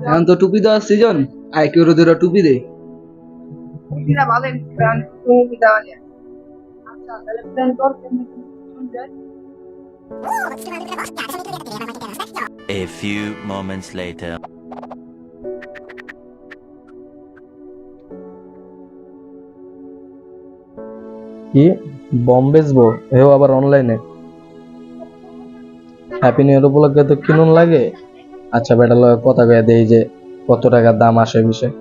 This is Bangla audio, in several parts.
এখন তো টুপি দেওয়ার সিজন, আয় কেউ দুটো টুপি দে। টুপিটা ভালো টুপি দেওয়া যায়। আচ্ছা তাহলে প্ল্যান কর কেমনে যায়। A few moments later. কি বম বেচবো? এও আবার অনলাইনে? হ্যাপি নিউ ইয়ার উপলক্ষে তো কিনুন লাগে। আচ্ছা বেটা লগে কথা কয়ে দেই যে কত টাকার দাম আসে বিষয়।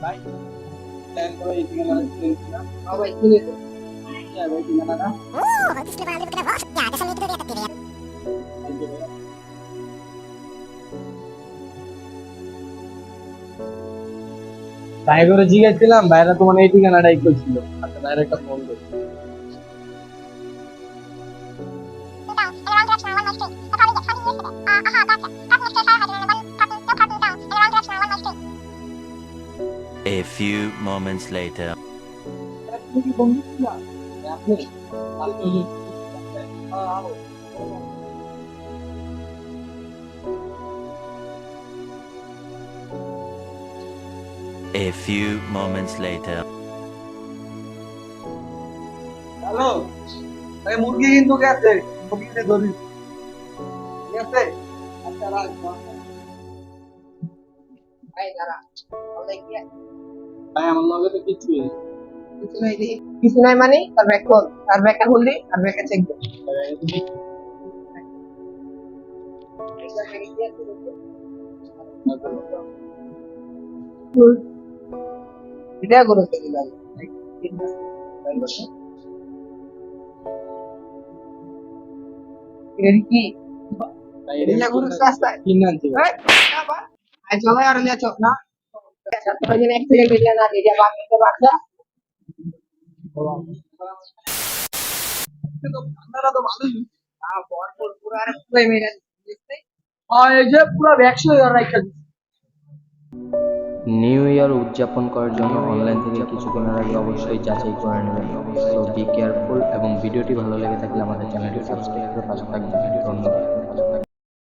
ভাই প্ল্যান করো এই ঠিকানা ভাই কিনে দে। ভাই ঠিকানাটা তাই করে জিজ্ঞাসছিলাম, ভাইরা তোমার এই ঠিকানাটাই করছিল। আচ্ছা ভাইরা একটা ফোন দে। A few moments later. তুমি কি বন্ধু ছিল? আপনি আপনি A few moments later. Hello, এই মুরগি কিন্তু গেছে, মুরগিতে ধরি গেছে। আচ্ছা রাখ। ভাই দাঁড়া বলে কি ভাই আমার লগে তো কিছু নেই। কিছু নাই দেখি। কিছু নাই মানে তার ব্যাগ খোল, তার ব্যাগটা খুললি তার ব্যাগটা চেক দে। এটা করে থেকে যাবে এটা কি এটা গুরু রাস্তায় কিনে আনছি ভাই। আজ চলে আর নিয়ে চল না তোরা যেন এক সেকেন্ড বেরিয়ে না দিয়ে বাকিতে বাচ্চা কিন্তু ঠান্ডাটা তো ভালোই। ভরপুর পুরো আর পুরো মেরে দিচ্ছে আর এই যে পুরো ভ্যাকসিন রাখা নিউ ইয়ার উদযাপন করার জন্য অনলাইন থেকে কিছু কেনার আগে অবশ্যই যাচাই করে নেবেন। সো বি কেয়ারফুল এবং ভিডিওটি ভালো লেগে থাকলে আমাদের চ্যানেলটি সাবস্ক্রাইব করে পাশে থাকবেন। ধন্যবাদ।